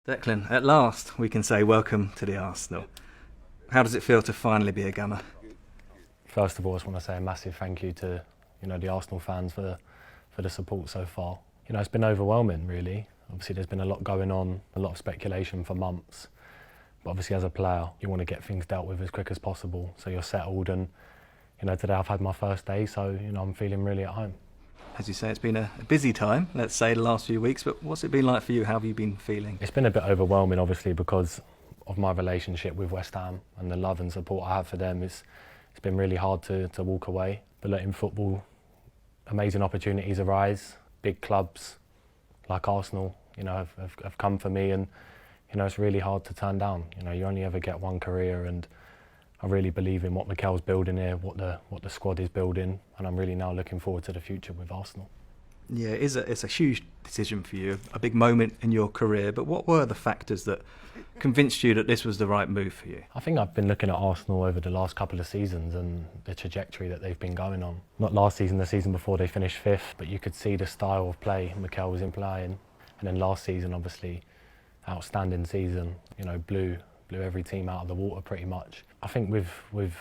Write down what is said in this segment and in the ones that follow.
Declan, at last we can say welcome to the Arsenal. How does it feel to finally be a Gunner? First of all, I just want to say a massive thank you to the Arsenal fans for the support so far. It's been overwhelming, really. Obviously, there's been a lot going on, a lot of speculation for months. But obviously, as a player, you want to get things dealt with as quick as possible, so you're settled. And today I've had my first day, so I'm feeling really at home. As you say, it's been a busy time, let's say, the last few weeks, but what's it been like for you? How have you been feeling? It's been a bit overwhelming, obviously, because of my relationship with West Ham and the love and support I have for them. It's been really hard to walk away. But look, in football, amazing opportunities arise. Big clubs like Arsenal, have come for me, and it's really hard to turn down. You only ever get one career, and I really believe in what Mikel's building here, what the squad is building, and I'm really now looking forward to the future with Arsenal. Yeah, it's a huge decision for you, a big moment in your career, but what were the factors that convinced you that this was the right move for you? I think I've been looking at Arsenal over the last couple of seasons and the trajectory that they've been going on. Not last season, the season before they finished fifth, but you could see the style of play Mikel was implying. And then last season, obviously, outstanding season, blew every team out of the water pretty much. I think with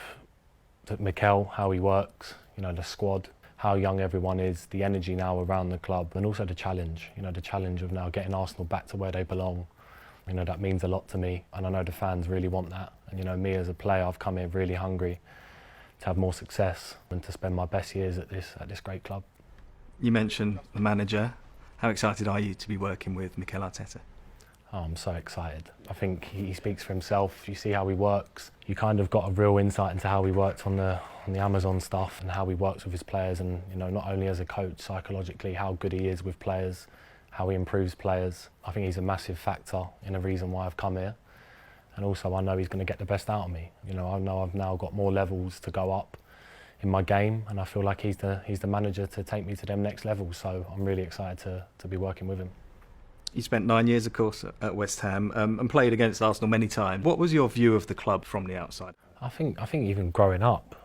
Mikel, how he works, the squad, how young everyone is, the energy now around the club, and also the challenge of now getting Arsenal back to where they belong. That means a lot to me, and I know the fans really want that. And me as a player, I've come here really hungry to have more success and to spend my best years at this great club. You mentioned the manager. How excited are you to be working with Mikel Arteta? Oh, I'm so excited. I think he speaks for himself. You see how he works. You kind of got a real insight into how he works on the Amazon stuff and how he works with his players, and not only as a coach, psychologically, how good he is with players, how he improves players. I think he's a massive factor in the reason why I've come here. And also I know he's going to get the best out of me. I know I've now got more levels to go up in my game, and I feel like he's the manager to take me to them next levels. So I'm really excited to be working with him. You spent 9 years, of course, at West Ham and played against Arsenal many times. What was your view of the club from the outside? I think even growing up,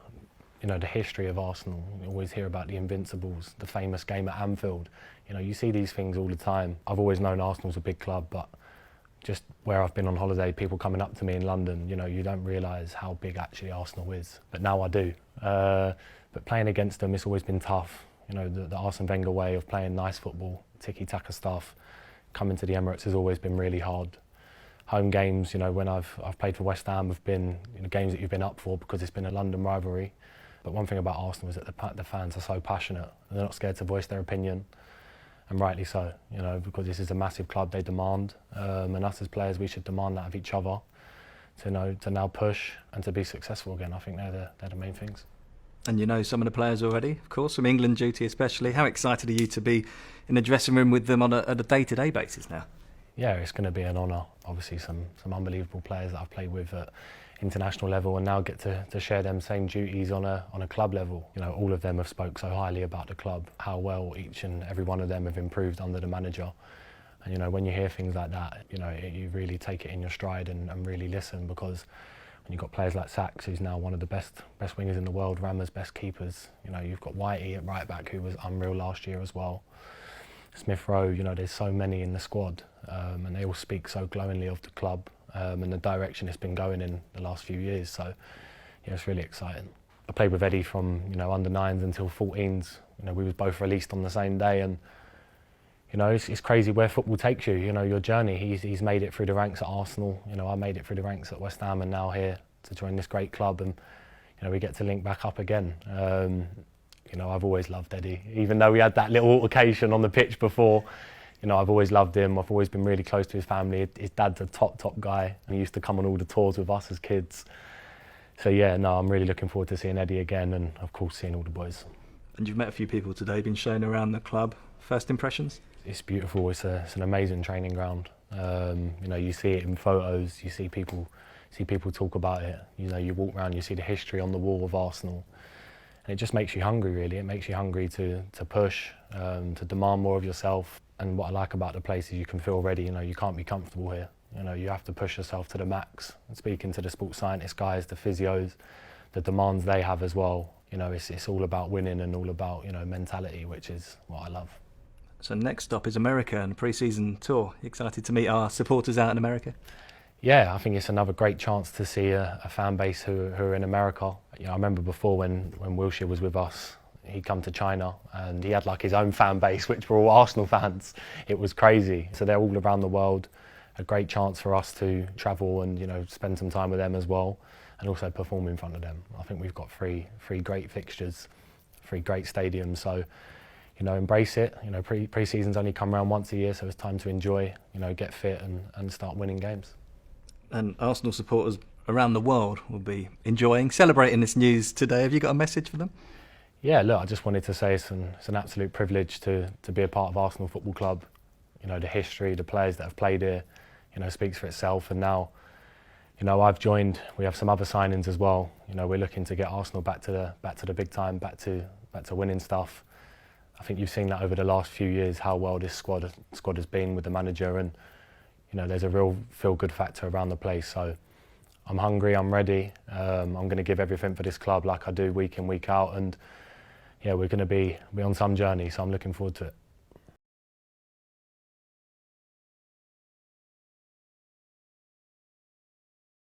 the history of Arsenal, you always hear about the Invincibles, the famous game at Anfield. You see these things all the time. I've always known Arsenal's a big club, but just where I've been on holiday, people coming up to me in London, you don't realise how big actually Arsenal is. But now I do. But playing against them, it's always been tough. The Arsene Wenger way of playing nice football, tiki-taka stuff, coming to the Emirates has always been really hard. Home games, when I've played for West Ham, have been games that you've been up for because it's been a London rivalry. But one thing about Arsenal is that the fans are so passionate and they're not scared to voice their opinion, and rightly so, because this is a massive club they demand, and us as players, we should demand that of each other to now push and to be successful again. I think they're the main things. And some of the players already, of course, from England duty especially. How excited are you to be in the dressing room with them on a day-to-day basis now? Yeah, it's going to be an honour. Obviously, some unbelievable players that I've played with at international level, and now get to share them same duties on a club level. All of them have spoke so highly about the club, how well each and every one of them have improved under the manager. And when you hear things like that, you really take it in your stride and really listen, because when you've got players like Sachs, who's now one of the best wingers in the world, Rama's best keepers. You've got Whitey at right back, who was unreal last year as well. Smith Rowe, there's so many in the squad, and they all speak so glowingly of the club and the direction it's been going in the last few years. So, it's really exciting. I played with Eddie from under 9s until 14s. We was both released on the same day, and it's crazy where football takes you. Your journey. He's made it through the ranks at Arsenal. I made it through the ranks at West Ham, and now here to join this great club, and we get to link back up again. I've always loved Eddie, even though we had that little altercation on the pitch before. I've always loved him. I've always been really close to his family. His dad's a top guy, and he used to come on all the tours with us as kids. So I'm really looking forward to seeing Eddie again, and of course seeing all the boys. And you've met a few people today, been shown around the club. First impressions? It's beautiful. It's an amazing training ground. You see it in photos. You see people talk about it. You walk around, you see the history on the wall of Arsenal. And it just makes you hungry, really. It makes you hungry to push, to demand more of yourself. And what I like about the place is you can feel ready. You can't be comfortable here. You have to push yourself to the max. And speaking to the sports scientist guys, the physios, the demands they have as well. It's all about winning and all about mentality, which is what I love. So next stop is America and pre-season tour. You excited to meet our supporters out in America? Yeah, I think it's another great chance to see a fan base who are in America. I remember before when Wilshere was with us, he'd come to China and he had like his own fan base, which were all Arsenal fans. It was crazy. So they're all around the world. A great chance for us to travel and spend some time with them as well, and also perform in front of them. I think we've got three great fixtures, three great stadiums. So embrace it. Pre-season's only come around once a year, so it's time to enjoy. Get fit and start winning games. And Arsenal supporters around the world will be celebrating this news today. Have you got a message for them? Yeah, look, I just wanted to say it's an absolute privilege to be a part of Arsenal Football Club. The history, the players that have played here, speaks for itself. And now, I've joined. We have some other signings as well. We're looking to get Arsenal back to the big time, back to winning stuff. I think you've seen that over the last few years how well this squad has been with the manager, and there's a real feel-good factor around the place. So I'm hungry, I'm ready. I'm going to give everything for this club like I do week in, week out, and yeah, we're going to be on some journey. So I'm looking forward to it.